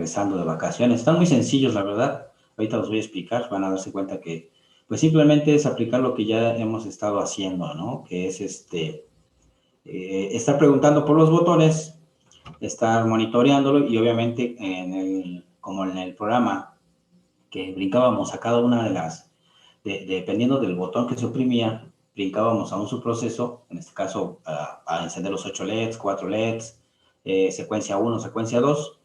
regresando de vacaciones. Están muy sencillos, la verdad. Ahorita los voy a explicar, van a darse cuenta que, pues simplemente es aplicar lo que ya hemos estado haciendo, ¿no? Que es estar preguntando por los botones, estar monitoreándolo y obviamente como en el programa que brincábamos a cada una de las, dependiendo del botón que se oprimía, brincábamos a un subproceso, en este caso a encender los 8 LEDs, 4 LEDs, secuencia 1, secuencia 2.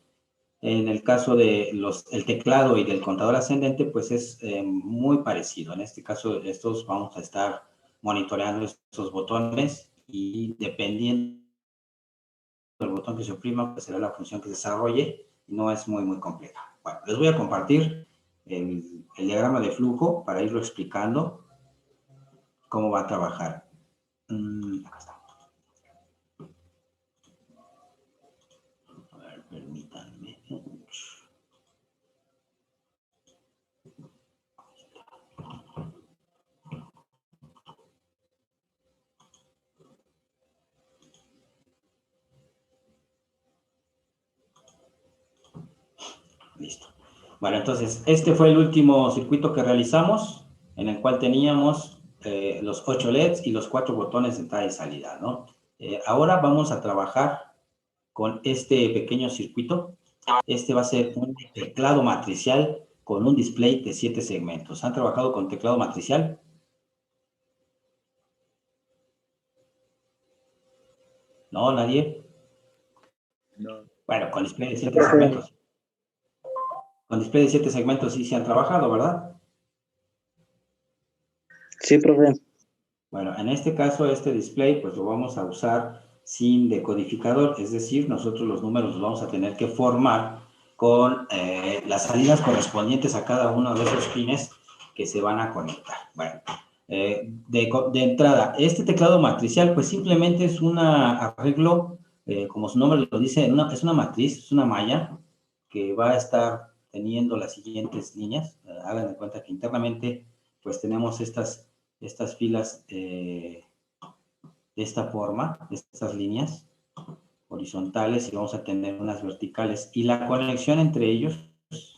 En el caso de el teclado y del contador ascendente, pues es muy parecido. En este caso, estos vamos a estar monitoreando estos botones y dependiendo del botón que se oprima, pues será la función que se desarrolle y no es muy compleja. Bueno, les voy a compartir el diagrama de flujo para irlo explicando cómo va a trabajar. Acá está. A ver, permítanme. Listo. Bueno, entonces, este fue el último circuito que realizamos, en el cual teníamos los 8 LEDs y los 4 botones de entrada y salida, ¿no? Ahora vamos a trabajar con este pequeño circuito. Este va a ser un teclado matricial con un display de 7 segmentos. ¿Han trabajado con teclado matricial? ¿No? ¿Nadie? No. Bueno, con display de 7 segmentos. Con display de 7 segmentos sí se han trabajado, ¿verdad? Sí, profe. Bueno, en este caso, este display, pues lo vamos a usar sin decodificador, es decir, nosotros los números los vamos a tener que formar con las salidas correspondientes a cada uno de esos pines que se van a conectar. Bueno, de entrada, este teclado matricial, pues simplemente es un arreglo, como su nombre lo dice, es una matriz, es una malla que va a estar teniendo las siguientes líneas. Hagan de cuenta que internamente, pues tenemos estas filas de esta forma, estas líneas horizontales, y vamos a tener unas verticales, y la conexión entre ellos,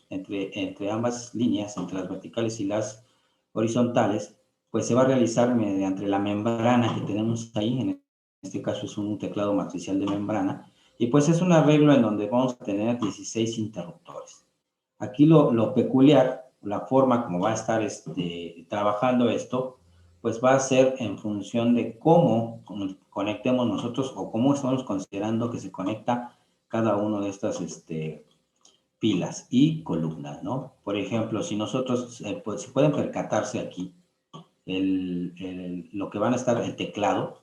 entre ambas líneas, entre las verticales y las horizontales, pues se va a realizar mediante la membrana que tenemos ahí. En este caso es un teclado matricial de membrana, y pues es un arreglo en donde vamos a tener 16 interruptores. Aquí lo peculiar, la forma como va a estar trabajando esto, pues va a ser en función de cómo conectemos nosotros o cómo estamos considerando que se conecta cada uno de estas pilas y columnas, ¿no? Por ejemplo, si nosotros, pues, si pueden percatarse aquí, lo que van a estar, el teclado,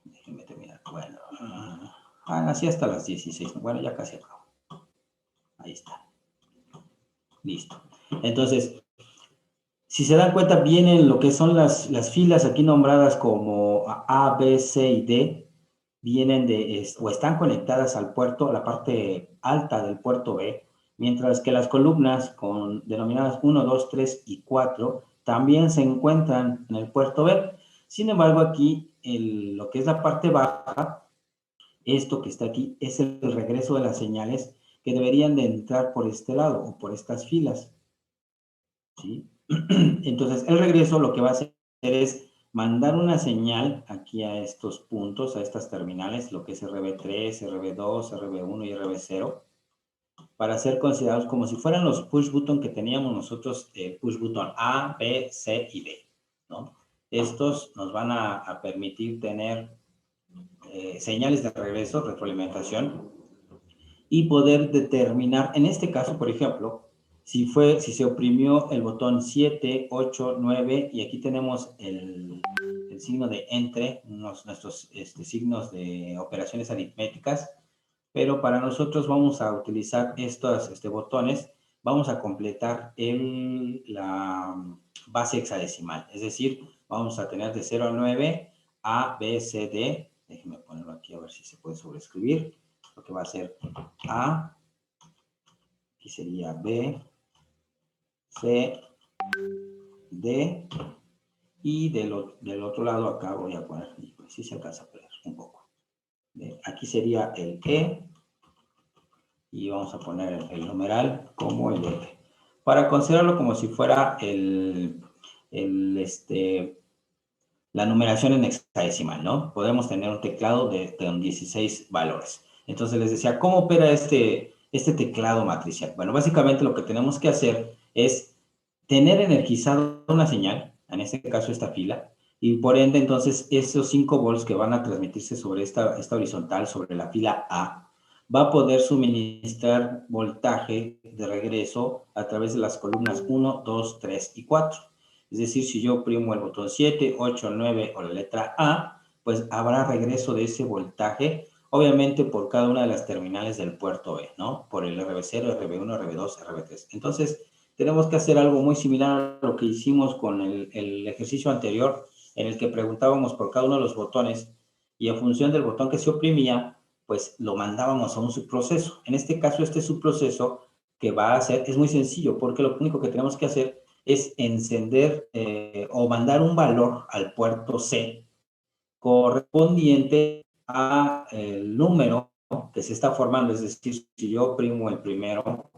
déjenme terminar, bueno, así hasta las 16, bueno, ya casi acabo. Ahí está. Listo. Entonces, si se dan cuenta, vienen lo que son las filas aquí nombradas como A, B, C y D, vienen o están conectadas al puerto, a la parte alta del puerto B, mientras que las columnas denominadas 1, 2, 3 y 4 también se encuentran en el puerto B. Sin embargo, aquí lo que es la parte baja, esto que está aquí, es el regreso de las señales que deberían de entrar por este lado o por estas filas, ¿sí? Entonces, el regreso lo que va a hacer es mandar una señal aquí a estos puntos, a estas terminales, lo que es RB3, RB2, RB1 y RB0, para ser considerados como si fueran los push button que teníamos nosotros, push button A, B, C y D, ¿no? Estos nos van a permitir tener señales de regreso, retroalimentación, y poder determinar, en este caso, por ejemplo, si se oprimió el botón 7, 8, 9, y aquí tenemos el signo de entre, nuestros signos de operaciones aritméticas, pero para nosotros vamos a utilizar estos botones, vamos a completar la base hexadecimal, es decir, vamos a tener de 0 a 9, A, B, C, D, déjenme ponerlo aquí a ver si se puede sobreescribir, lo que va a ser A, aquí sería B, C, D, y del otro lado acá voy a poner, si se alcanza a poner un poco. Aquí sería el E, y vamos a poner el numeral como el F. Para considerarlo como si fuera la numeración en hexadecimal, ¿no? Podemos tener un teclado de 16 valores. Entonces les decía, ¿cómo opera este teclado matricial? Bueno, básicamente lo que tenemos que hacer es tener energizada una señal, en este caso esta fila, y por ende entonces esos 5 volts que van a transmitirse sobre esta horizontal, sobre la fila A, va a poder suministrar voltaje de regreso a través de las columnas 1, 2, 3 y 4. Es decir, si yo oprimo el botón 7, 8, 9 o la letra A, pues habrá regreso de ese voltaje, obviamente por cada una de las terminales del puerto B, ¿no? Por el RB0, RB1, RB2, RB3. Entonces, tenemos que hacer algo muy similar a lo que hicimos con el ejercicio anterior, en el que preguntábamos por cada uno de los botones y en función del botón que se oprimía, pues lo mandábamos a un subproceso. En este caso, este subproceso que va a hacer es muy sencillo, porque lo único que tenemos que hacer es encender o mandar un valor al puerto C correspondiente a el número que se está formando. Es decir, si yo oprimo el primero,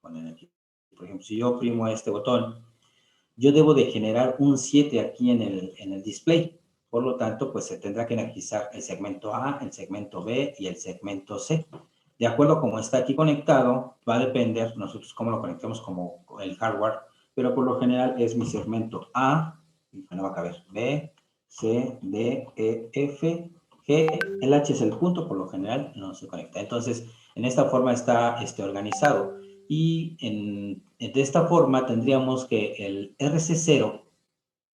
por ejemplo, si yo oprimo este botón, yo debo de generar un 7 aquí en el display. Por lo tanto, pues se tendrá que energizar el segmento A, el segmento B y el segmento C. De acuerdo a cómo está aquí conectado, va a depender nosotros cómo lo conectemos como el hardware, pero por lo general es mi segmento A, y no va a caber, B, C, D, E, F, G. El H es el punto, por lo general no se conecta. Entonces, en esta forma está organizado. Y de esta forma tendríamos que el RC0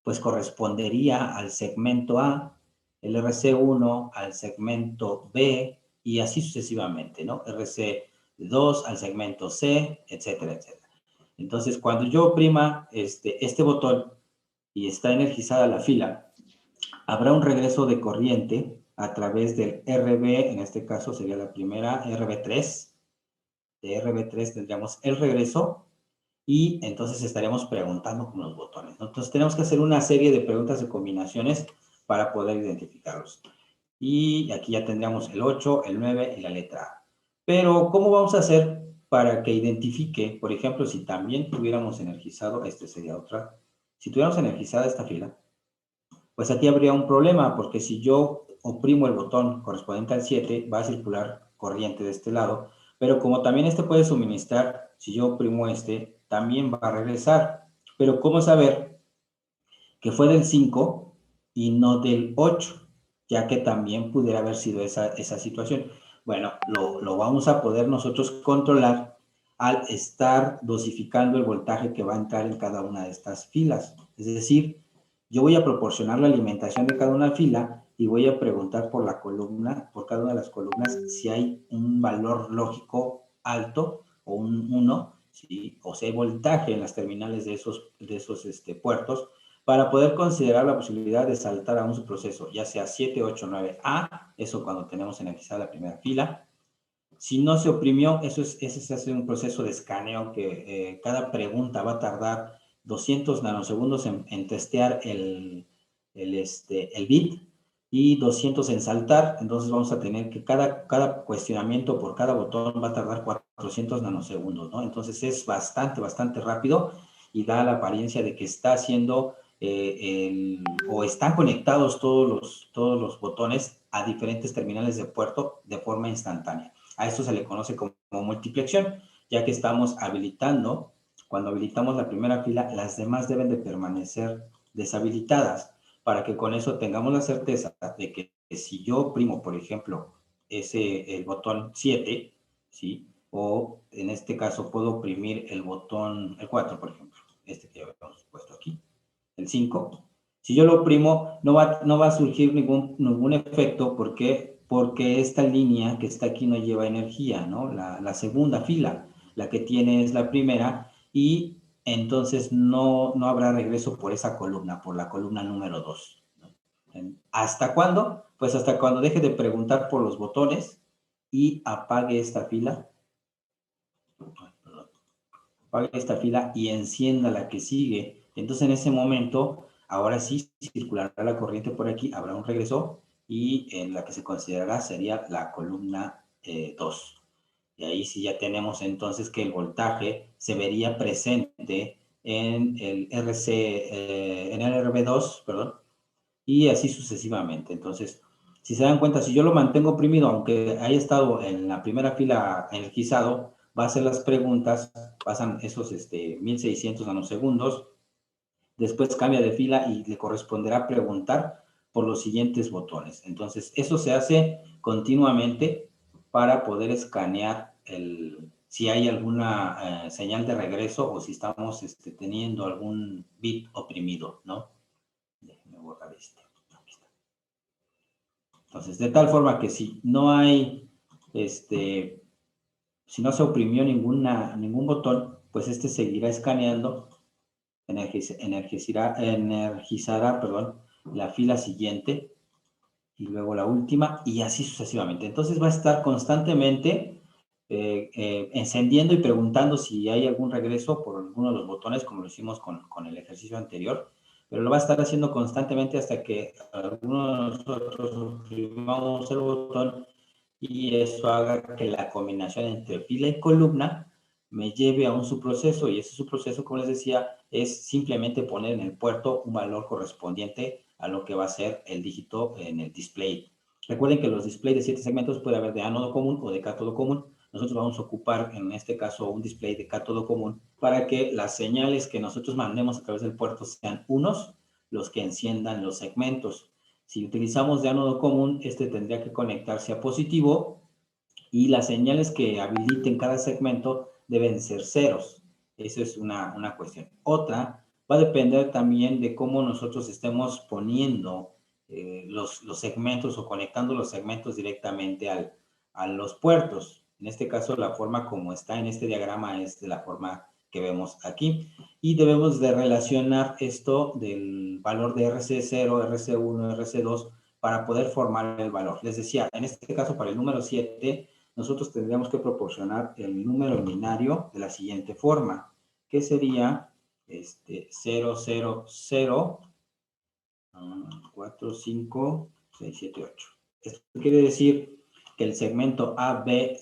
pues correspondería al segmento A, el RC1 al segmento B y así sucesivamente, ¿no? RC2 al segmento C, etcétera, etcétera. Entonces, cuando yo oprima este botón y está energizada la fila, habrá un regreso de corriente a través del RB, en este caso sería la primera, RB3. De RB3 tendríamos el regreso y entonces estaremos preguntando con los botones, ¿no? Entonces tenemos que hacer una serie de preguntas de combinaciones para poder identificarlos. Y aquí ya tendríamos el 8, el 9 y la letra A. Pero, ¿cómo vamos a hacer para que identifique, por ejemplo, si también tuviéramos energizado, sería otra, si tuviéramos energizada esta fila, pues aquí habría un problema, porque si yo oprimo el botón correspondiente al 7, va a circular corriente de este lado, pero como también puede suministrar, si yo oprimo también va a regresar. Pero ¿cómo saber que fue del 5 y no del 8? Ya que también pudiera haber sido esa situación. Bueno, lo vamos a poder nosotros controlar al estar dosificando el voltaje que va a entrar en cada una de estas filas. Es decir, yo voy a proporcionar la alimentación de cada una fila y voy a preguntar por la columna, por cada una de las columnas, si hay un valor lógico alto o un 1, ¿sí? O si hay voltaje en las terminales de esos puertos, para poder considerar la posibilidad de saltar a un subproceso, ya sea 7, 8, 9A, eso cuando tenemos energizada la primera fila. Si no se oprimió, ese se hace un proceso de escaneo que cada pregunta va a tardar 200 nanosegundos en testear el bit y 200 en saltar. Entonces vamos a tener que cada cuestionamiento por cada botón va a tardar 400 nanosegundos, ¿no? Entonces es bastante rápido y da la apariencia de que está haciendo o están conectados todos los botones a diferentes terminales de puerto de forma instantánea. A esto se le conoce como multiplexión, ya que estamos habilitando, cuando habilitamos la primera fila, las demás deben de permanecer deshabilitadas para que con eso tengamos la certeza de que si yo oprimo, por ejemplo, el botón 7, ¿sí? O en este caso puedo oprimir el botón, el 4, por ejemplo, que ya habíamos puesto aquí, el 5. Si yo lo oprimo, no va a surgir ningún efecto. ¿Por qué? Porque esta línea que está aquí no lleva energía, ¿no? La segunda fila, la que tiene es la primera, y entonces no habrá regreso por esa columna, por la columna número 2. ¿Hasta cuándo? Pues hasta cuando deje de preguntar por los botones y apague esta fila. Apague esta fila y encienda la que sigue. Entonces en ese momento, ahora sí circulará la corriente por aquí, habrá un regreso y la que se considerará sería la columna 2. Y ahí sí ya tenemos entonces que el voltaje se vería presente en el en el RB2, perdón, y así sucesivamente. Entonces, si se dan cuenta, si yo lo mantengo oprimido, aunque haya estado en la primera fila energizado, va a hacer las preguntas, pasan esos 1600 nanosegundos, después cambia de fila y le corresponderá preguntar por los siguientes botones. Entonces, eso se hace continuamente para poder escanear si hay alguna señal de regreso o si estamos teniendo algún bit oprimido, ¿no? Déjenme borrar este. Aquí está. Entonces, de tal forma que si no hay, si no se oprimió ningún botón, pues seguirá escaneando, energizará, perdón, la fila siguiente y luego la última y así sucesivamente. Entonces va a estar constantemente encendiendo y preguntando si hay algún regreso por alguno de los botones, como lo hicimos con el ejercicio anterior, pero lo va a estar haciendo constantemente hasta que alguno de nosotros oprimamos el botón y eso haga que la combinación entre fila y columna me lleve a un subproceso, y ese subproceso, como les decía, es simplemente poner en el puerto un valor correspondiente a lo que va a ser el dígito en el display. Recuerden que los displays de 7 segmentos puede haber de ánodo común o de cátodo común. Nosotros vamos a ocupar en este caso un display de cátodo común para que las señales que nosotros mandemos a través del puerto sean unos los que enciendan los segmentos. Si utilizamos de ánodo común, tendría que conectarse a positivo y las señales que habiliten cada segmento deben ser ceros. Esa es una cuestión. Otra va a depender también de cómo nosotros estemos poniendo los segmentos o conectando los segmentos directamente a los puertos. En este caso, la forma como está en este diagrama es de la forma que vemos aquí. Y debemos de relacionar esto del valor de RC0, RC1, RC2 para poder formar el valor. Les decía, en este caso para el número 7, nosotros tendríamos que proporcionar el número binario de la siguiente forma, que sería 0, 0, 0, 4, 5, 6, 7, 8. Esto quiere decir que el segmento A, B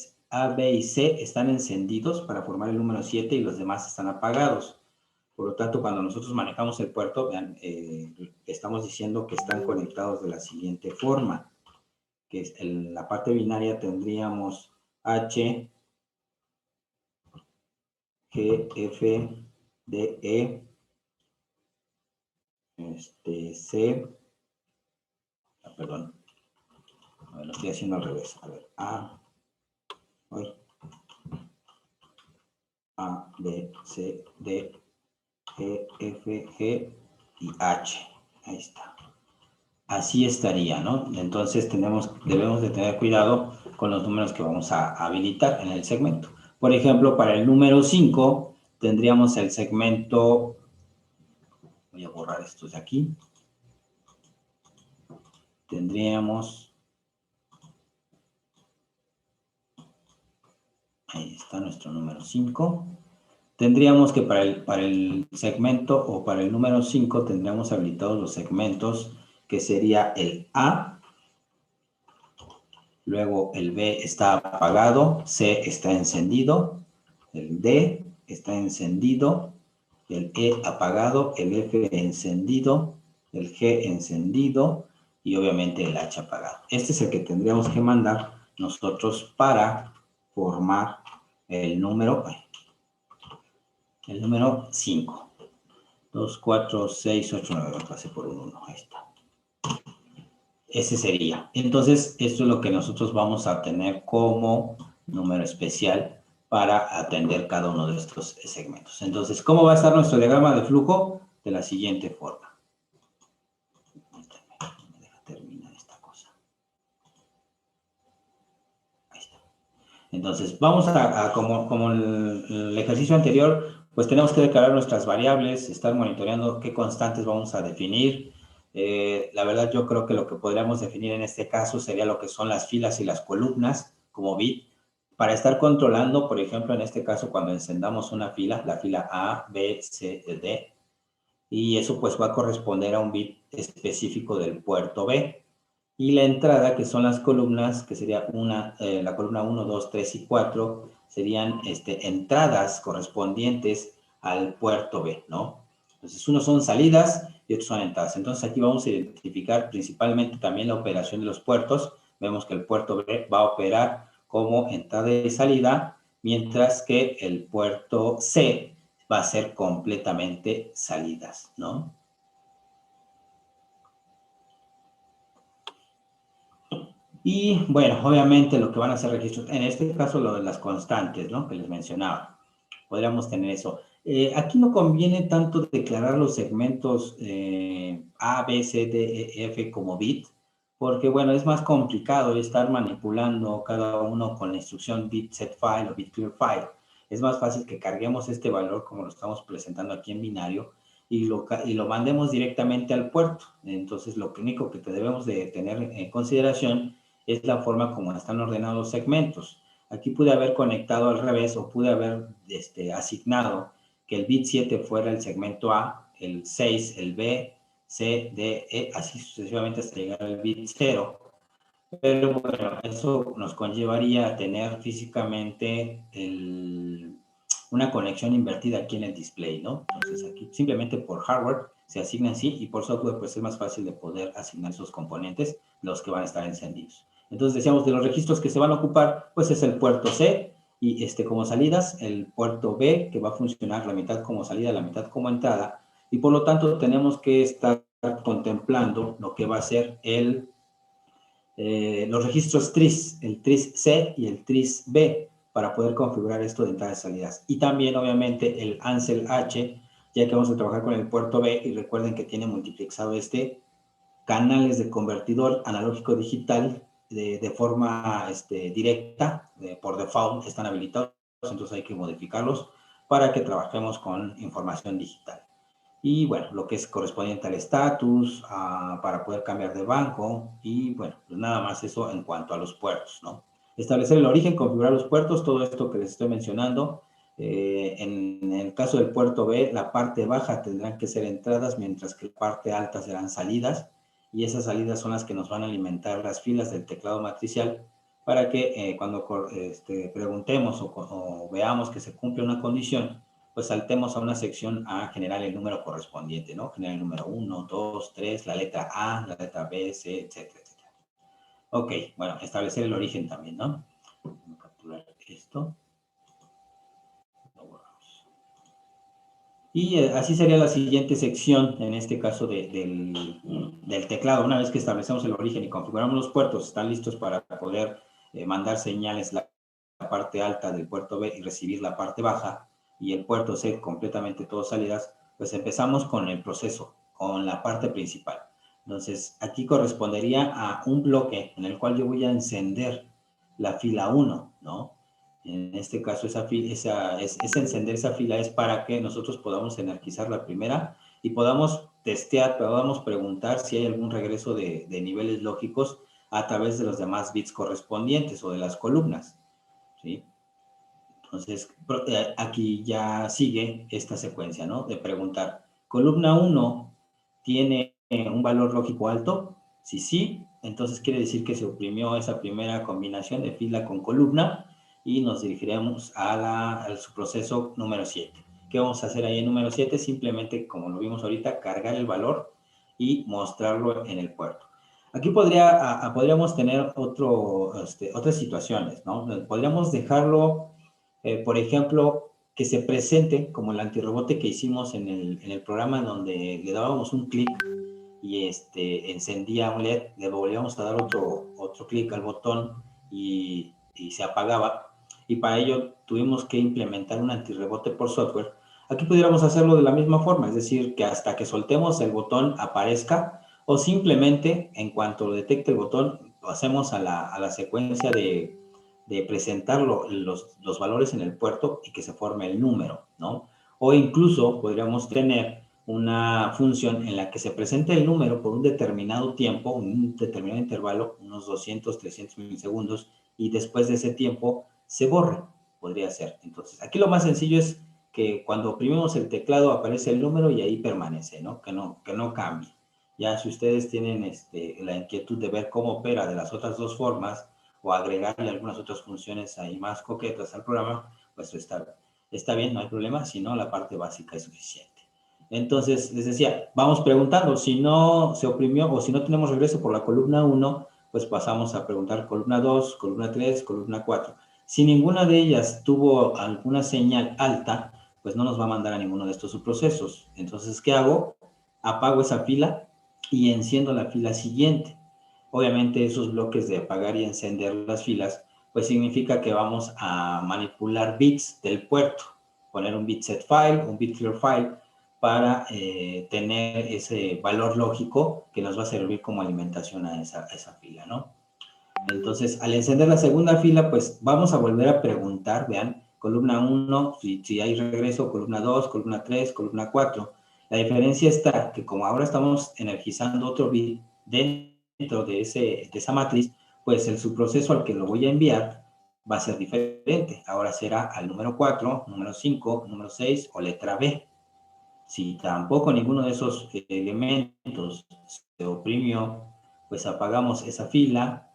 y C están encendidos para formar el número 7 y los demás están apagados. Por lo tanto, cuando nosotros manejamos el puerto, vean, estamos diciendo que están conectados de la siguiente forma, que en la parte binaria tendríamos H, G, F, D, E, C, perdón, a ver, lo estoy haciendo al revés, a ver, A, B, C, D, E, F, G y H, ahí está. Así estaría, ¿no? Entonces debemos de tener cuidado con los números que vamos a habilitar en el segmento. Por ejemplo, para el número 5 tendríamos el segmento, voy a borrar estos de aquí, tendríamos, ahí está nuestro número 5, tendríamos que para el segmento o para el número 5 tendríamos habilitados los segmentos que sería el A, luego el B está apagado, C está encendido, el D está encendido, el E apagado, el F encendido, el G encendido y obviamente el H apagado. Este es el que tendríamos que mandar nosotros para formar el número 5. 2, 4, 6, 8, 9, lo pasé por un 1, ahí está. Ese sería. Entonces, esto es lo que nosotros vamos a tener como número especial para atender cada uno de estos segmentos. Entonces, ¿cómo va a estar nuestro diagrama de flujo? De la siguiente forma. Me deja terminar esta cosa. Ahí está. Entonces, vamos como el ejercicio anterior, pues tenemos que declarar nuestras variables, estar monitoreando qué constantes vamos a definir. La verdad, yo creo que lo que podríamos definir en este caso sería lo que son las filas y las columnas como bit, para estar controlando, por ejemplo, en este caso, cuando encendamos una fila, la fila A, B, C, D, y eso pues va a corresponder a un bit específico del puerto B. Y la entrada, que son las columnas, que sería la columna 1, 2, 3 y 4, serían entradas correspondientes al puerto B, ¿no? Entonces, unos son salidas y otros son entradas. Entonces, aquí vamos a identificar principalmente también la operación de los puertos. Vemos que el puerto B va a operar como entrada y salida, mientras que el puerto C va a ser completamente salidas, ¿no? Y bueno, obviamente lo que van a hacer registros, en este caso lo de las constantes, ¿no? Que les mencionaba. Podríamos tener eso. Aquí no conviene tanto declarar los segmentos A, B, C, D, E, F como bit, porque bueno, es más complicado estar manipulando cada uno con la instrucción bit set file o bit clear file. Es más fácil que carguemos este valor como lo estamos presentando aquí en binario y lo mandemos directamente al puerto. Entonces, lo único que debemos de tener en consideración es la forma como están ordenados los segmentos. Aquí pude haber conectado al revés o pude haber asignado que el bit 7 fuera el segmento A, el 6 el B, C, D, E, así sucesivamente hasta llegar al bit 0. Pero bueno, eso nos conllevaría a tener físicamente una conexión invertida aquí en el display, ¿no? Entonces aquí simplemente por hardware se asigna así y por software pues es más fácil de poder asignar esos componentes, los que van a estar encendidos. Entonces decíamos de los registros que se van a ocupar, pues es el puerto C y como salidas, el puerto B que va a funcionar la mitad como salida, la mitad como entrada y por lo tanto tenemos que estar contemplando lo que va a ser los registros TRIS, el TRIS-C y el TRIS-B, para poder configurar esto de entradas y salidas. Y también, obviamente, el ANSEL-H, ya que vamos a trabajar con el puerto B, y recuerden que tiene multiplexado canales de convertidor analógico digital de forma directa, por default están habilitados, entonces hay que modificarlos para que trabajemos con información digital. Y bueno, lo que es correspondiente al estatus, para poder cambiar de banco y bueno, pues nada más eso en cuanto a los puertos, ¿no? Establecer el origen, configurar los puertos, todo esto que les estoy mencionando. En el caso del puerto B, la parte baja tendrán que ser entradas, mientras que la parte alta serán salidas, y esas salidas son las que nos van a alimentar las filas del teclado matricial para que cuando preguntemos o veamos que se cumple una condición, pues saltemos a una sección a generar el número correspondiente, ¿no? Generar el número 1, 2, 3, la letra A, la letra B, C, etcétera, etcétera. Ok, bueno, establecer el origen también, ¿no? Vamos a capturar esto. Lo borramos. Y así sería la siguiente sección, en este caso del teclado. Una vez que establecemos el origen y configuramos los puertos, están listos para poder mandar señales la parte alta del puerto B y recibir la parte baja, y el puerto C completamente todas salidas, pues empezamos con el proceso, con la parte principal. Entonces, aquí correspondería a un bloque en el cual yo voy a encender la fila 1, ¿no? En este caso, encender esa fila es para que nosotros podamos energizar la primera y podamos testear, podamos preguntar si hay algún regreso de niveles lógicos a través de los demás bits correspondientes o de las columnas, ¿sí? Entonces, aquí ya sigue esta secuencia, ¿no? De preguntar, columna 1 tiene un valor lógico alto. Si sí, entonces quiere decir que se oprimió esa primera combinación de fila con columna y nos dirigiremos a su proceso número 7. ¿Qué vamos a hacer ahí en número 7? Simplemente, como lo vimos ahorita, cargar el valor y mostrarlo en el puerto. Aquí podríamos tener otras situaciones, ¿no? Podríamos dejarlo, por ejemplo, que se presente como el antirrebote que hicimos en el programa, donde le dábamos un clic y encendía un LED, le volvíamos a dar otro clic al botón y se apagaba. Y para ello tuvimos que implementar un antirrebote por software. Aquí pudiéramos hacerlo de la misma forma, es decir, que hasta que soltemos el botón aparezca, o simplemente en cuanto lo detecte el botón, pasemos a la secuencia de presentar los valores en el puerto y que se forme el número, ¿no? O incluso podríamos tener una función en la que se presente el número por un determinado tiempo, un determinado intervalo, unos 200, 300 milisegundos, y después de ese tiempo se borre, podría ser. Entonces, aquí lo más sencillo es que cuando oprimimos el teclado aparece el número y ahí permanece, ¿no? Que no cambie. Ya si ustedes tienen la inquietud de ver cómo opera de las otras dos formas o agregarle algunas otras funciones ahí más coquetas al programa, pues está bien, no hay problema, si no, la parte básica es suficiente. Entonces, les decía, vamos preguntando, si no se oprimió o si no tenemos regreso por la columna 1, pues pasamos a preguntar columna 2, columna 3, columna 4. Si ninguna de ellas tuvo alguna señal alta, pues no nos va a mandar a ninguno de estos subprocesos. Entonces, ¿qué hago? Apago esa fila y enciendo la fila siguiente. Obviamente esos bloques de apagar y encender las filas, pues significa que vamos a manipular bits del puerto, poner un bit set file, un bit clear file, para tener ese valor lógico que nos va a servir como alimentación a esa fila, ¿no? Entonces, al encender la segunda fila, pues vamos a volver a preguntar, vean, columna 1, si hay regreso, columna 2, columna 3, columna 4. La diferencia está que como ahora estamos energizando otro bit dentro de esa matriz, pues el subproceso al que lo voy a enviar va a ser diferente. Ahora será al número 4, número 5, número 6 o letra B. Si tampoco ninguno de esos elementos se oprimió, pues apagamos esa fila,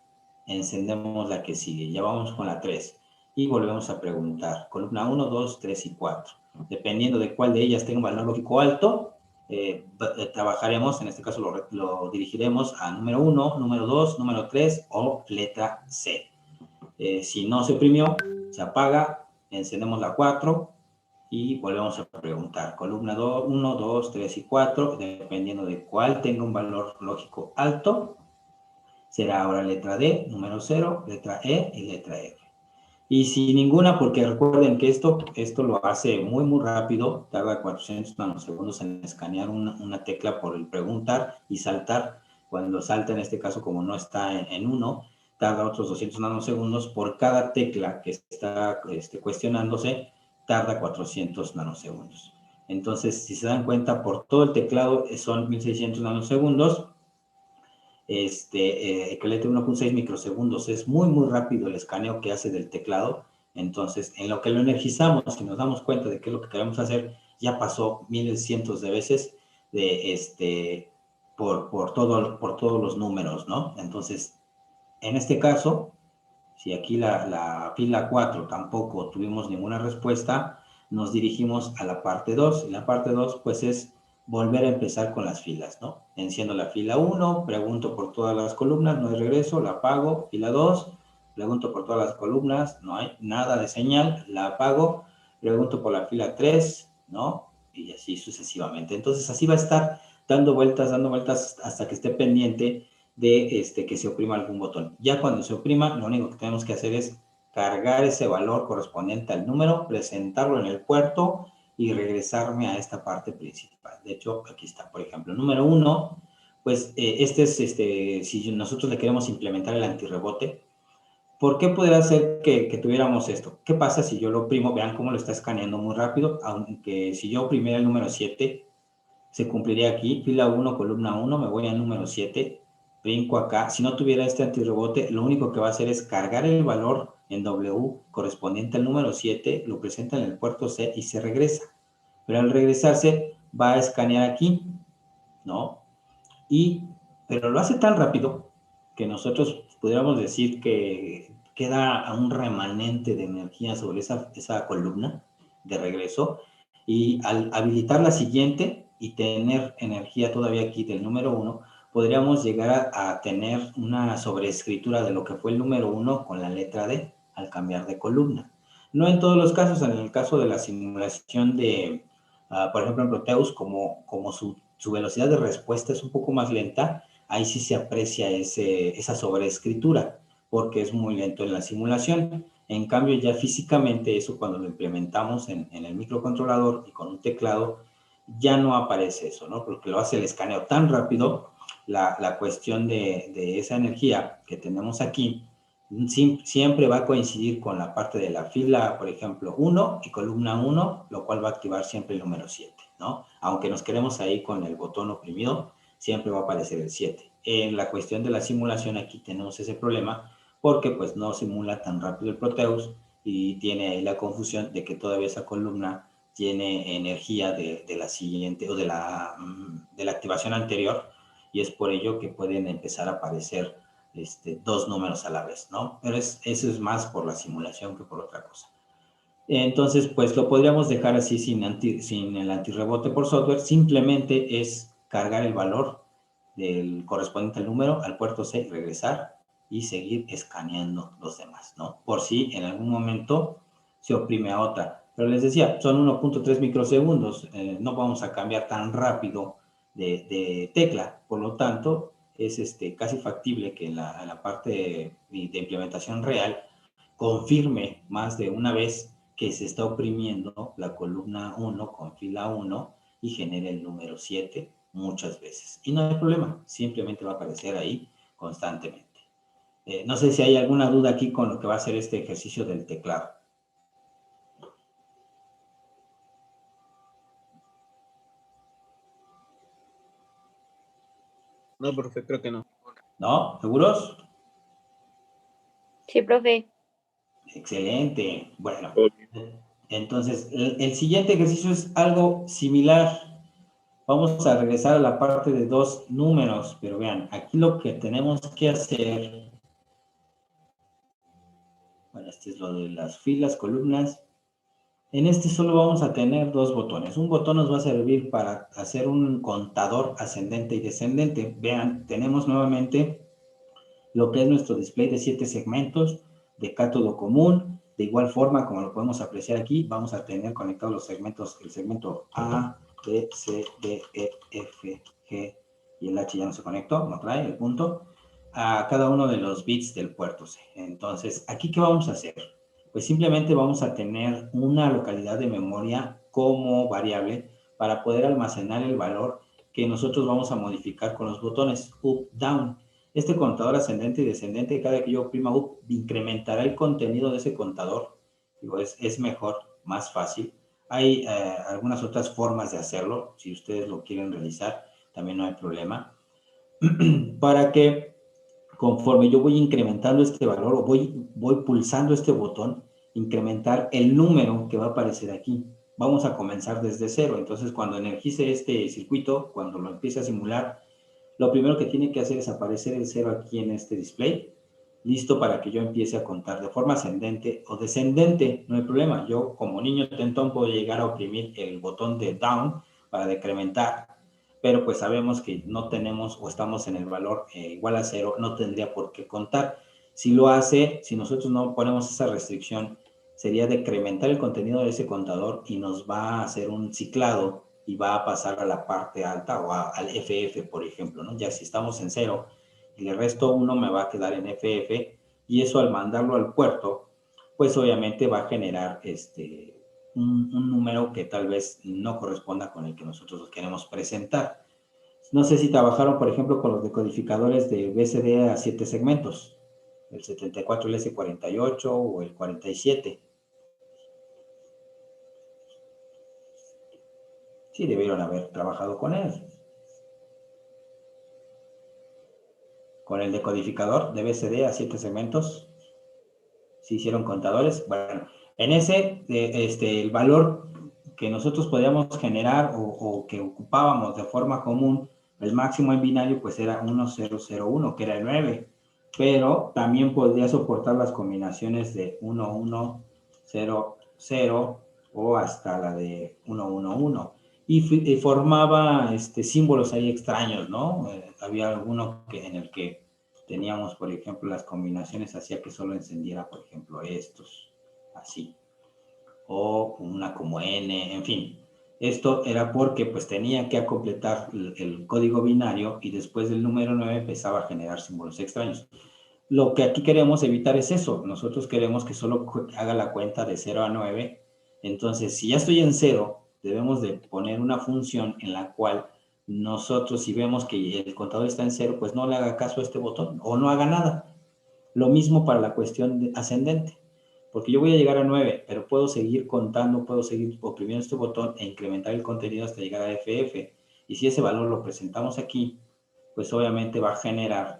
encendemos la que sigue, ya vamos con la 3 y volvemos a preguntar, columna 1, 2, 3 y 4. Dependiendo de cuál de ellas tenga un valor lógico alto, trabajaremos, en este caso lo dirigiremos a número 1, número 2, número 3 o letra C. Si no se oprimió, se apaga, encendemos la 4 y volvemos a preguntar. Columna 1, 2, 3 y 4, dependiendo de cuál tenga un valor lógico alto, será ahora letra D, número 0, letra E y letra F. Y si ninguna, porque recuerden que esto lo hace muy rápido, tarda 400 nanosegundos en escanear una tecla por el preguntar y saltar. Cuando salta, en este caso, como no está en 1, tarda otros 200 nanosegundos por cada tecla que está cuestionándose, tarda 400 nanosegundos. Entonces, si se dan cuenta, por todo el teclado son 1600 nanosegundos. Equivalente a 1.6 microsegundos. Es muy rápido el escaneo que hace del teclado. Entonces, en lo que lo energizamos, si nos damos cuenta de qué es lo que queremos hacer, ya pasó miles, cientos de veces por todos los números, ¿no? Entonces, en este caso, si aquí la fila 4 tampoco tuvimos ninguna respuesta, nos dirigimos a la parte 2. Y la parte 2, pues, es volver a empezar con las filas, ¿no? Enciendo la fila 1, pregunto por todas las columnas, no hay regreso, la apago. Fila 2, pregunto por todas las columnas, no hay nada de señal, la apago. Pregunto por la fila 3, ¿no? Y así sucesivamente. Entonces, así va a estar dando vueltas hasta que esté pendiente de que se oprima algún botón. Ya cuando se oprima, lo único que tenemos que hacer es cargar ese valor correspondiente al número, presentarlo en el puerto y regresarme a esta parte principal. De hecho, aquí está, por ejemplo, número 1, pues si nosotros le queremos implementar el antirrebote, ¿por qué pudiera ser que tuviéramos esto? ¿Qué pasa si yo lo oprimo? Vean cómo lo está escaneando muy rápido, aunque si yo oprimiera el número 7, se cumpliría aquí, fila 1, columna 1, me voy al número 7, brinco acá. Si no tuviera este antirrebote, lo único que va a hacer es cargar el valor en W correspondiente al número 7, lo presenta en el puerto C y se regresa. Pero al regresarse va a escanear aquí, ¿no? Pero lo hace tan rápido que nosotros pudiéramos decir que queda un remanente de energía sobre esa columna de regreso, y al habilitar la siguiente y tener energía todavía aquí del número 1, podríamos llegar a tener una sobreescritura de lo que fue el número 1 con la letra D al cambiar de columna. No en todos los casos, en el caso de la simulación de, por ejemplo, en Proteus, como su velocidad de respuesta es un poco más lenta, ahí sí se aprecia esa sobreescritura, porque es muy lento en la simulación. En cambio, ya físicamente eso, cuando lo implementamos en el microcontrolador y con un teclado, ya no aparece eso, ¿no? Porque lo hace el escaneo tan rápido, la cuestión de esa energía que tenemos aquí, siempre va a coincidir con la parte de la fila, por ejemplo, 1 y columna 1, lo cual va a activar siempre el número 7, ¿no? Aunque nos quedemos ahí con el botón oprimido, siempre va a aparecer el 7. En la cuestión de la simulación, aquí tenemos ese problema, porque pues no simula tan rápido el Proteus y tiene ahí la confusión de que todavía esa columna tiene energía de la siguiente o de la activación anterior, y es por ello que pueden empezar a aparecer dos números a la vez, ¿no? Pero eso es más por la simulación que por otra cosa. Entonces, pues lo podríamos dejar así sin el antirrebote por software. Simplemente es cargar el valor del correspondiente al número al puerto C, regresar y seguir escaneando los demás, ¿no? Por si en algún momento se oprime a otra. Pero les decía, son 1.3 microsegundos. No vamos a cambiar tan rápido de tecla. Por lo tanto, es casi factible que en la parte de implementación real confirme más de una vez que se está oprimiendo la columna 1 con fila 1 y genere el número 7 muchas veces. Y no hay problema, simplemente va a aparecer ahí constantemente. No sé si hay alguna duda aquí con lo que va a ser este ejercicio del teclado. No, profe, creo que no. ¿No? ¿Seguros? Sí, profe. Excelente. Bueno, Ok. entonces el siguiente ejercicio es algo similar. Vamos a regresar a la parte de dos números, pero vean, aquí lo que tenemos que hacer, bueno, este es lo de las filas, columnas. En este solo vamos a tener dos botones. Un botón nos va a servir para hacer un contador ascendente y descendente. Vean, tenemos nuevamente lo que es nuestro display de 7 segmentos de cátodo común. De igual forma, como lo podemos apreciar aquí, vamos a tener conectados los segmentos, el segmento A, B, C, D, E, F, G, y el H ya no se conectó, no trae el punto, a cada uno de los bits del puerto C. Entonces, ¿aquí qué vamos a hacer? Pues simplemente vamos a tener una localidad de memoria como variable para poder almacenar el valor que nosotros vamos a modificar con los botones up, down. Este contador ascendente y descendente, cada que yo oprima up, incrementará el contenido de ese contador. Digo, es mejor, más fácil. Hay algunas otras formas de hacerlo. Si ustedes lo quieren realizar, también no hay problema. Para que conforme yo voy incrementando este valor o voy pulsando este botón, incrementar el número que va a aparecer aquí. Vamos a comenzar desde cero. Entonces, cuando energice este circuito, cuando lo empiece a simular, lo primero que tiene que hacer es aparecer el 0 aquí en este display, listo para que yo empiece a contar de forma ascendente o descendente, no hay problema. Yo como niño tentón puedo llegar a oprimir el botón de down para decrementar, pero pues sabemos que no tenemos o estamos en el valor igual a 0, no tendría por qué contar. Si lo hace, si nosotros no ponemos esa restricción, sería decrementar el contenido de ese contador y nos va a hacer un ciclado y va a pasar a la parte alta o al FF, por ejemplo, ¿no? Ya si estamos en 0 y el resto 1 me va a quedar en FF y eso al mandarlo al puerto, pues obviamente va a generar un número que tal vez no corresponda con el que nosotros queremos presentar. No sé si trabajaron, por ejemplo, con los decodificadores de BCD a 7 segmentos, el 74, el S48 o el 47. Sí, debieron haber trabajado con él. Con el decodificador de BCD a 7 segmentos, si hicieron contadores. Bueno, en ese, el valor que nosotros podíamos generar o que ocupábamos de forma común, el máximo en binario, pues era 1001, que era el 9. Pero también podría soportar las combinaciones de 1100 o hasta la de 111. Y formaba símbolos ahí extraños, ¿no? Había alguno en el que teníamos, por ejemplo, las combinaciones hacía que solo encendiera, por ejemplo, estos, así, o una como N, en fin. Esto era porque pues tenía que completar el código binario y después del número 9 empezaba a generar símbolos extraños. Lo que aquí queremos evitar es eso. Nosotros queremos que solo haga la cuenta de 0 a 9. Entonces, si ya estoy en 0, debemos de poner una función en la cual nosotros, si vemos que el contador está en 0, pues no le haga caso a este botón o no haga nada. Lo mismo para la cuestión ascendente, porque yo voy a llegar a 9, pero puedo seguir contando, puedo seguir oprimiendo este botón e incrementar el contenido hasta llegar a FF. Y si ese valor lo presentamos aquí, pues obviamente va a generar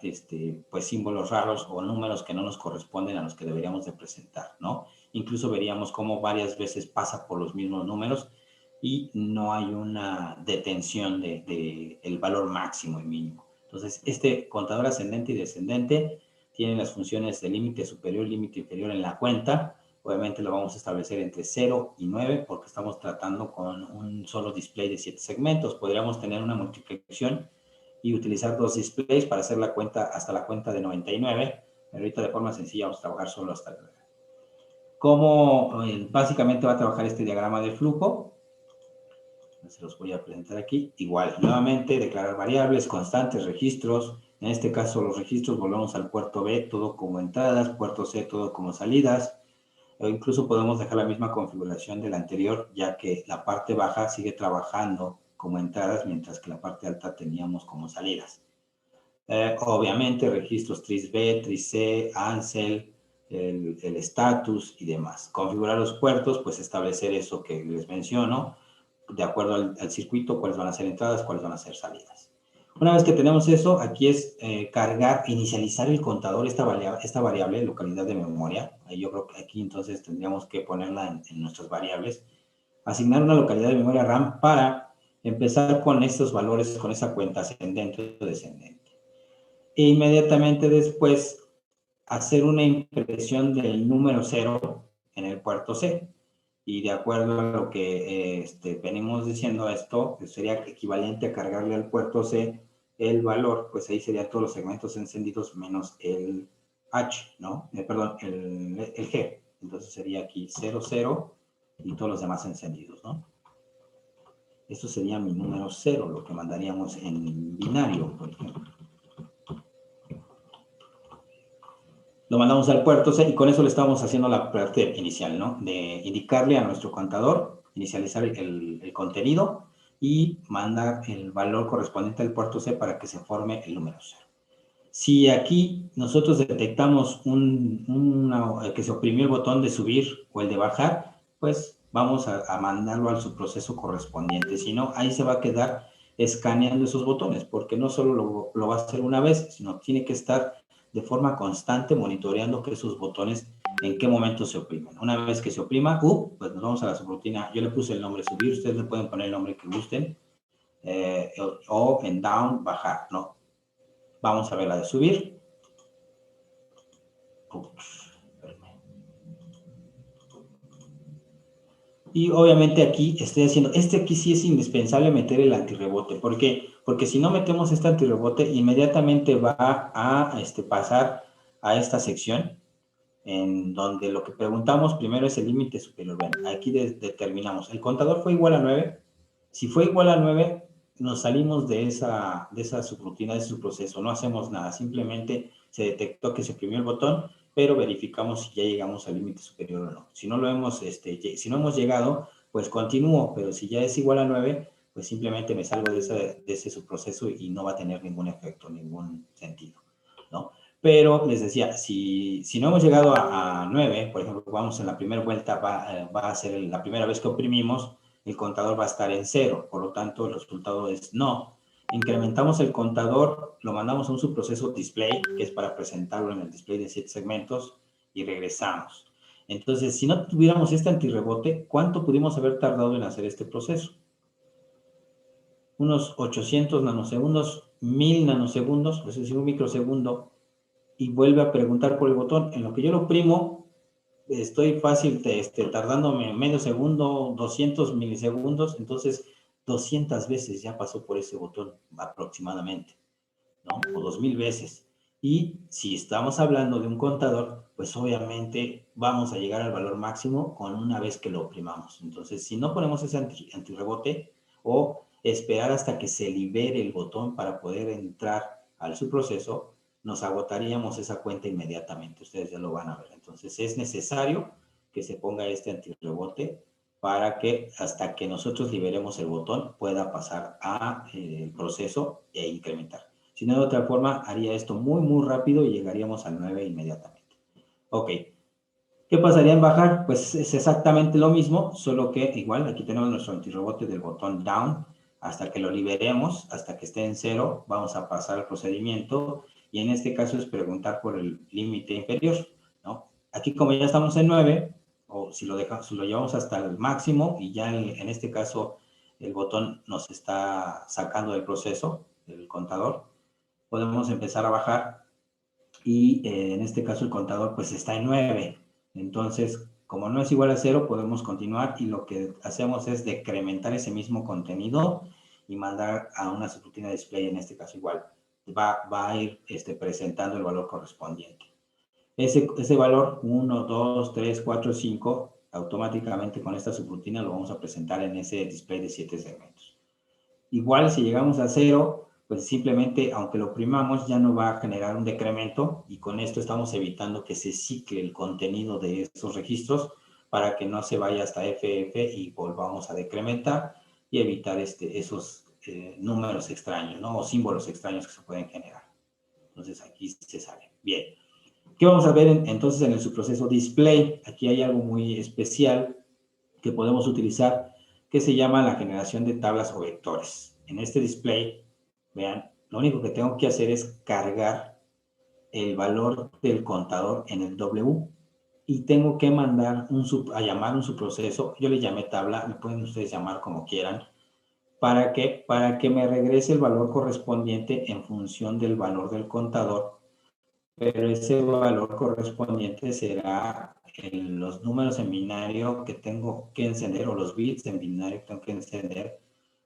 pues símbolos raros o números que no nos corresponden a los que deberíamos de presentar, ¿no? Incluso veríamos cómo varias veces pasa por los mismos números y no hay una detención de el valor máximo y mínimo. Entonces, este contador ascendente y descendente tiene las funciones de límite superior y límite inferior en la cuenta. Obviamente lo vamos a establecer entre 0 y 9 porque estamos tratando con un solo display de 7 segmentos. Podríamos tener una multiplicación y utilizar 2 displays para hacer la cuenta hasta la cuenta de 99. Pero ahorita de forma sencilla vamos a trabajar solo hasta el 9. ¿Cómo básicamente va a trabajar este diagrama de flujo? Se los voy a presentar aquí. Igual, nuevamente, declarar variables, constantes, registros. En este caso, los registros volvemos al puerto B, todo como entradas, puerto C, todo como salidas. O incluso podemos dejar la misma configuración del anterior, ya que la parte baja sigue trabajando como entradas, mientras que la parte alta teníamos como salidas. Obviamente, registros tris B, tris C, ANSEL, el status y demás. Configurar los puertos, pues establecer eso que les menciono, de acuerdo al circuito, cuáles van a ser entradas, cuáles van a ser salidas. Una vez que tenemos eso, aquí es cargar, inicializar el contador, esta variable, localidad de memoria. Yo creo que aquí entonces tendríamos que ponerla en nuestras variables. Asignar una localidad de memoria RAM para empezar con estos valores, con esa cuenta ascendente o descendente. E inmediatamente después hacer una impresión del número 0 en el puerto C. Y de acuerdo a lo que venimos diciendo esto, pues sería equivalente a cargarle al puerto C el valor, pues ahí serían todos los segmentos encendidos menos el H, ¿no? Perdón, el G. Entonces sería aquí 0, 0 y todos los demás encendidos, ¿no? Esto sería mi número 0, lo que mandaríamos en binario, por ejemplo. Lo mandamos al puerto C y con eso le estamos haciendo la parte inicial, ¿no? De indicarle a nuestro contador, inicializar el contenido y mandar el valor correspondiente al puerto C para que se forme el número 0. Si aquí nosotros detectamos que se oprimió el botón de subir o el de bajar, pues vamos a mandarlo al subproceso correspondiente. Si no, ahí se va a quedar escaneando esos botones, porque no solo lo va a hacer una vez, sino tiene que estar de forma constante monitoreando que esos botones en qué momento se oprimen. Una vez que se oprima, pues nos vamos a la subrutina. Yo le puse el nombre subir, ustedes le pueden poner el nombre que gusten, o en down, bajar, ¿no? Vamos a ver la de subir. Y obviamente aquí estoy haciendo, aquí sí es indispensable meter el antirrebote. ¿Por qué? Porque si no metemos este antirrebote, inmediatamente va a pasar a esta sección en donde lo que preguntamos primero es el límite superior. Bueno, aquí determinamos, el contador fue igual a 9. Si fue igual a 9, nos salimos de esa subrutina, de ese subproceso, no hacemos nada, simplemente se detectó que se oprimió el botón, pero verificamos si ya llegamos al límite superior o no. Si no lo hemos, si no hemos llegado, pues continúo, pero si ya es igual a 9, pues simplemente me salgo de ese subproceso y no va a tener ningún efecto, ningún sentido, ¿no? Pero les decía, si no hemos llegado a 9, por ejemplo, vamos en la primera vuelta, va a ser la primera vez que oprimimos, el contador va a estar en 0, por lo tanto el resultado es no. Incrementamos el contador, lo mandamos a un subproceso display, que es para presentarlo en el display de 7 segmentos, y regresamos. Entonces, si no tuviéramos este antirrebote, ¿cuánto pudimos haber tardado en hacer este proceso? Unos 800 nanosegundos, 1000 nanosegundos, es decir, un microsegundo, y vuelve a preguntar por el botón. En lo que yo lo oprimo, estoy fácil tardándome medio segundo, 200 milisegundos, entonces 200 veces ya pasó por ese botón aproximadamente, ¿no? O 2000 veces. Y si estamos hablando de un contador, pues obviamente vamos a llegar al valor máximo con una vez que lo oprimamos. Entonces, si no ponemos ese antirrebote o esperar hasta que se libere el botón para poder entrar al subproceso, nos agotaríamos esa cuenta inmediatamente. Ustedes ya lo van a ver. Entonces, es necesario que se ponga este antirrebote para que hasta que nosotros liberemos el botón pueda pasar a el proceso e incrementar. Si no, de otra forma, haría esto muy, muy rápido y llegaríamos al 9 inmediatamente. Ok. ¿Qué pasaría en bajar? Pues es exactamente lo mismo, solo que igual aquí tenemos nuestro antirrebote del botón down. Hasta que lo liberemos, hasta que esté en 0, vamos a pasar al procedimiento. Y en este caso es preguntar por el límite inferior, ¿no? Aquí como ya estamos en 9, o si lo llevamos hasta el máximo, y ya en este caso el botón nos está sacando del proceso, del contador, podemos empezar a bajar y en este caso el contador pues está en 9. Entonces, como no es igual a 0, podemos continuar y lo que hacemos es decrementar ese mismo contenido y mandar a una subrutina display, en este caso igual. Va a ir presentando el valor correspondiente. Ese valor 1, 2, 3, 4, 5, automáticamente con esta subrutina lo vamos a presentar en ese display de 7 segmentos. Igual si llegamos a 0, pues simplemente, aunque lo oprimamos, ya no va a generar un decremento y con esto estamos evitando que se cicle el contenido de estos registros para que no se vaya hasta FF y volvamos a decrementar y evitar esos números extraños, ¿no? O símbolos extraños que se pueden generar. Entonces aquí se sale. Bien. ¿Qué vamos a ver entonces en el subproceso display? Aquí hay algo muy especial que podemos utilizar que se llama la generación de tablas o vectores. En este display, vean, lo único que tengo que hacer es cargar el valor del contador en el W y tengo que mandar a llamar un subproceso. Yo le llamé tabla, me pueden ustedes llamar como quieran. ¿Para qué? Para que me regrese el valor correspondiente en función del valor del contador, pero ese valor correspondiente será los números en binario que tengo que encender o los bits en binario que tengo que encender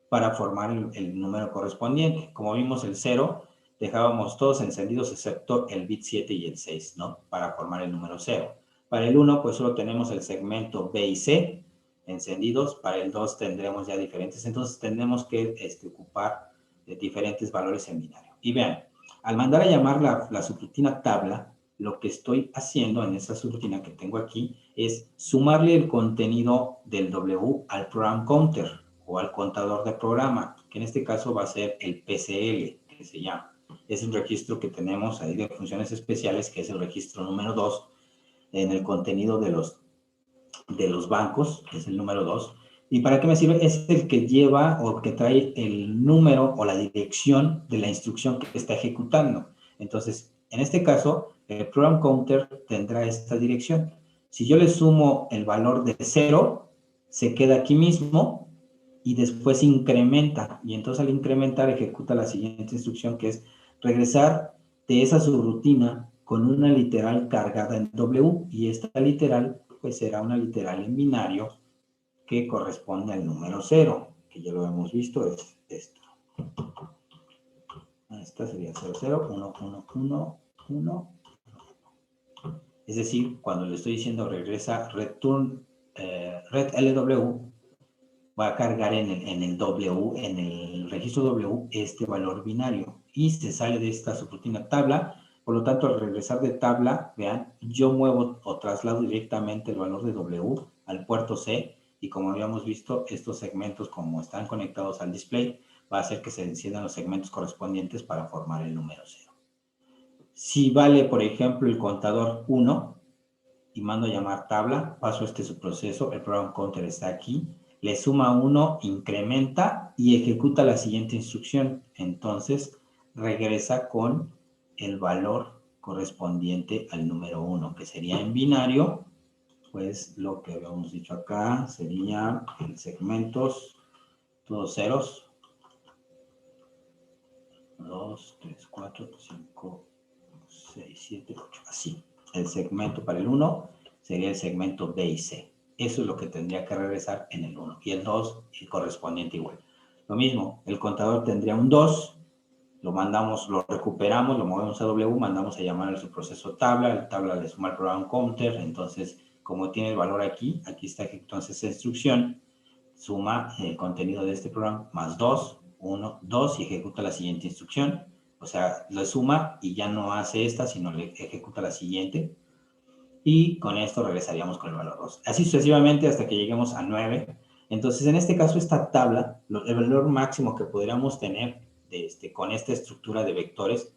para formar el número correspondiente. Como vimos el 0, dejábamos todos encendidos excepto el bit 7 y el 6, ¿no? Para formar el número 0. Para el 1, pues solo tenemos el segmento B y C encendidos. Para el 2 tendremos ya diferentes. Entonces tendremos que ocupar diferentes valores en binario. Y vean, al mandar a llamar la subrutina tabla, lo que estoy haciendo en esa subrutina que tengo aquí es sumarle el contenido del W al program counter o al contador de programa, que en este caso va a ser el PCL, que se llama. Es un registro que tenemos ahí de funciones especiales, que es el registro número 2 en el contenido de los bancos, que es el número 2. ¿Y para qué me sirve? Es el que lleva o que trae el número o la dirección de la instrucción que está ejecutando. Entonces, en este caso, el program counter tendrá esta dirección. Si yo le sumo el valor de 0, se queda aquí mismo y después incrementa. Y entonces al incrementar ejecuta la siguiente instrucción, que es regresar de esa subrutina con una literal cargada en W. Y esta literal pues será una literal en binario que corresponde al número 0, que ya lo hemos visto, es esto. Esta sería 0, 0, 1, 1, 1, 1. Es decir, cuando le estoy diciendo regresa return red LW, va a cargar en el W, en el registro W, este valor binario y se sale de esta subrutina tabla. Por lo tanto, al regresar de tabla, vean, yo muevo o traslado directamente el valor de W al puerto C y como habíamos visto, estos segmentos, como están conectados al display, va a hacer que se enciendan los segmentos correspondientes para formar el número 0. Si vale, por ejemplo, el contador 1 y mando a llamar tabla, paso este subproceso, el program counter está aquí, le suma 1, incrementa y ejecuta la siguiente instrucción. Entonces, regresa con el valor correspondiente al número 1, que sería en binario, pues lo que habíamos dicho acá sería en segmentos, todos ceros, 2, 3, 4, 5, 6, 7, 8, así. El segmento para el 1 sería el segmento B y C. Eso es lo que tendría que regresar en el 1. Y el 2, el correspondiente igual. Lo mismo, el contador tendría un 2, lo mandamos, lo recuperamos, lo movemos a W, mandamos a llamar a su proceso tabla, el tabla le suma el program counter, entonces, como tiene el valor aquí, aquí está entonces esa instrucción, suma el contenido de este programa más 2, 1, 2 y ejecuta la siguiente instrucción. O sea, lo suma y ya no hace esta, sino le ejecuta la siguiente. Y con esto regresaríamos con el valor 2. Así sucesivamente hasta que lleguemos a 9. Entonces, en este caso, esta tabla, el valor máximo que podríamos tener con esta estructura de vectores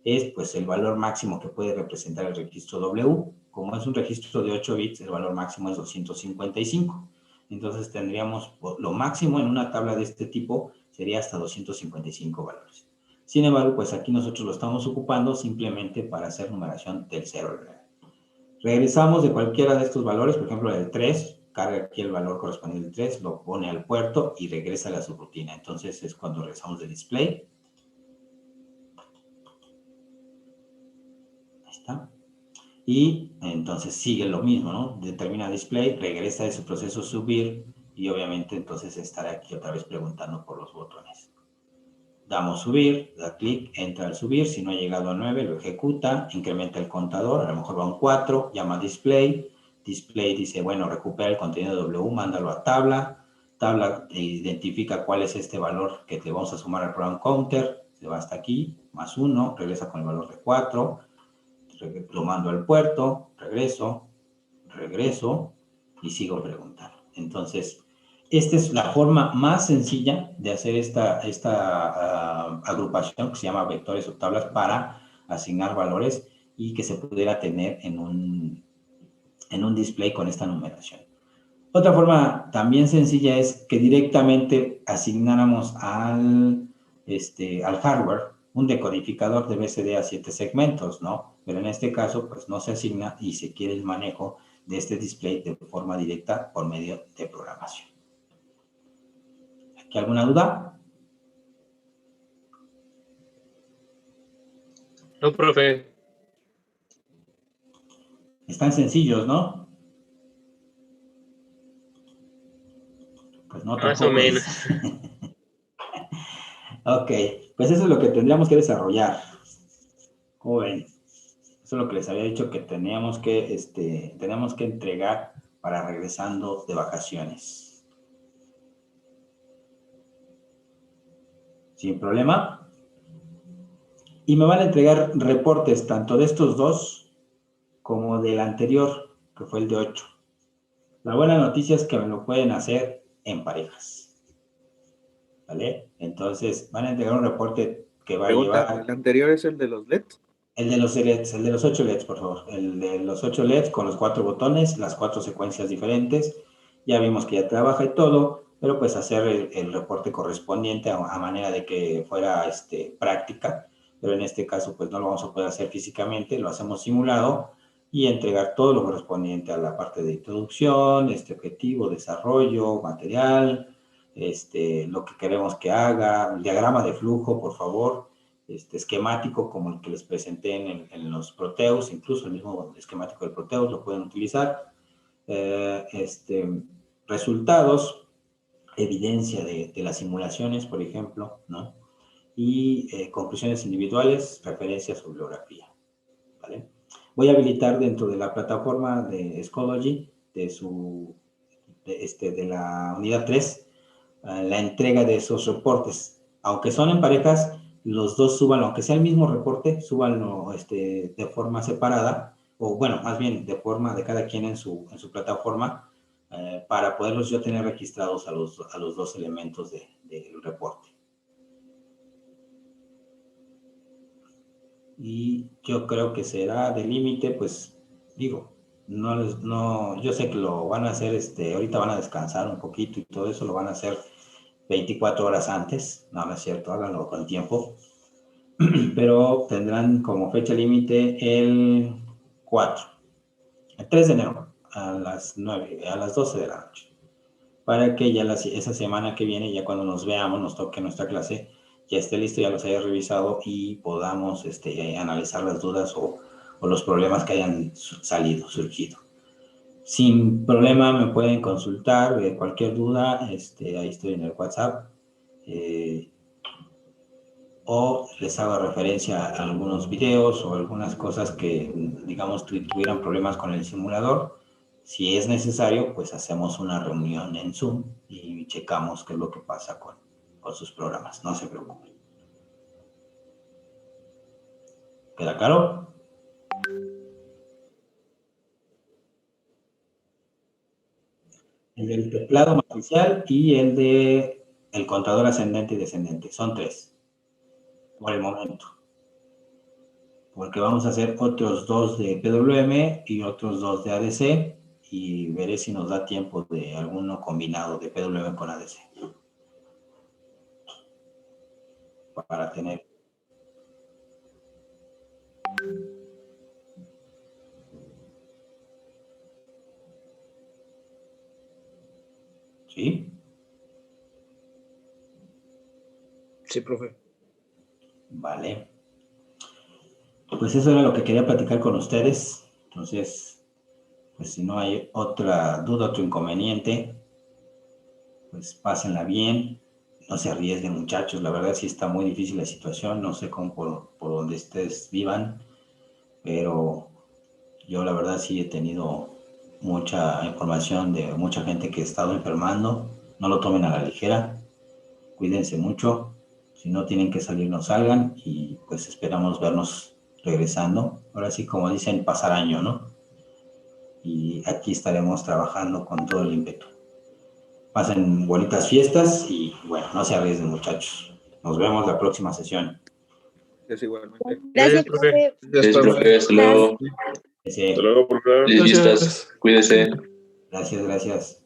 es pues el valor máximo que puede representar el registro W. Como es un registro de 8 bits, el valor máximo es 255. Entonces, tendríamos lo máximo en una tabla de este tipo sería hasta 255 valores. Sin embargo, pues aquí nosotros lo estamos ocupando simplemente para hacer numeración del 0 al 9. Regresamos de cualquiera de estos valores, por ejemplo, el 3, carga aquí el valor correspondiente al 3, lo pone al puerto y regresa a la subrutina. Entonces es cuando regresamos del display. y entonces sigue lo mismo, ¿no? Determina display, regresa de su proceso subir y obviamente entonces estará aquí otra vez preguntando por los botones. Damos subir, da clic, entra al subir, si no ha llegado a 9 lo ejecuta, incrementa el contador, a lo mejor va a un 4, llama display, display dice, bueno, recupera el contenido de W, mándalo a tabla, tabla identifica cuál es este valor que te vamos a sumar al program counter, se va hasta aquí, más 1, regresa con el valor de 4, lo mando al puerto, regreso y sigo preguntando. Entonces, esta es la forma más sencilla de hacer esta agrupación que se llama vectores o tablas para asignar valores y que se pudiera tener en un display con esta numeración. Otra forma también sencilla es que directamente asignáramos al hardware un decodificador de BCD a 7 segmentos, ¿no? Pero en este caso, pues no se asigna y se quiere el manejo de este display de forma directa por medio de programación. ¿Aquí alguna duda? No, profe. Están sencillos, ¿no? Pues no, Más o tampoco. menos. Ok, pues eso es lo que tendríamos que desarrollar. ¿Cómo ven? Eso es lo que les había dicho que tenemos que entregar para regresando de vacaciones. Sin problema. Y me van a entregar reportes tanto de estos dos como del anterior, que fue el de 8. La buena noticia es que me lo pueden hacer en parejas. ¿Vale? Entonces, van a entregar un reporte que va a llevar... ¿El anterior es el de los LEDs? El de los LEDs, el de los 8 LEDs, por favor. El de los 8 LEDs con los 4 botones, las 4 secuencias diferentes. Ya vimos que ya trabaja y todo, pero pues hacer el reporte correspondiente a manera de que fuera práctica. Pero en este caso, pues no lo vamos a poder hacer físicamente, lo hacemos simulado y entregar todo lo correspondiente a la parte de introducción, objetivo, desarrollo, material, lo que queremos que haga, el diagrama de flujo, por favor. Esquemático como el que les presenté en los Proteus, incluso el mismo esquemático del Proteus lo pueden utilizar. Resultados, evidencia de las simulaciones, por ejemplo, ¿no? Y conclusiones individuales, referencias o bibliografía, ¿vale? Voy a habilitar dentro de la plataforma de Schoology, de la unidad 3, la entrega de esos reportes. Aunque son en parejas, los dos suban, aunque sea el mismo reporte, súbanlo de forma separada, o bueno, más bien de forma de cada quien en su plataforma, para poderlos yo tener registrados a los dos elementos del reporte. Y yo creo que será de límite, pues, digo, yo sé que lo van a hacer, ahorita van a descansar un poquito y todo eso lo van a hacer 24 horas antes, no es cierto, háganlo con tiempo, pero tendrán como fecha límite el 4, el 3 de enero a las 9, a las 12 de la noche, para que ya esa semana que viene, ya cuando nos veamos, nos toque nuestra clase, ya esté listo, ya los haya revisado y podamos analizar las dudas o los problemas que hayan surgido. Sin problema me pueden consultar cualquier duda, ahí estoy en el WhatsApp, o les hago referencia a algunos videos o algunas cosas que, digamos, tuvieran problemas con el simulador. Si es necesario, pues hacemos una reunión en Zoom y checamos qué es lo que pasa con sus programas. No se preocupen. ¿Queda claro? El del teclado matricial y el de el contador ascendente y descendente. Son 3 por el momento. Porque vamos a hacer otros 2 de PWM y otros 2 de ADC y veré si nos da tiempo de alguno combinado de PWM con ADC. Para tener. ¿Sí? Sí, profe. Vale. Pues eso era lo que quería platicar con ustedes. Entonces, pues si no hay otra duda, otro inconveniente, pues pásenla bien, no se arriesguen, muchachos. La verdad sí está muy difícil la situación, no sé cómo por donde ustedes vivan, pero yo la verdad sí he tenido mucha información de mucha gente que ha estado enfermando. No lo tomen a la ligera, cuídense mucho. Si no tienen que salir, no salgan y pues esperamos vernos regresando. Ahora sí, como dicen, pasar año, ¿no? Y aquí estaremos trabajando con todo el ímpetu. Pasen bonitas fiestas y bueno, no se arriesguen, muchachos. Nos vemos la próxima sesión. Es igualmente. Gracias, profe. Gracias, profe. Hasta luego. Sí, Feliz fiestas. Cuídese. gracias.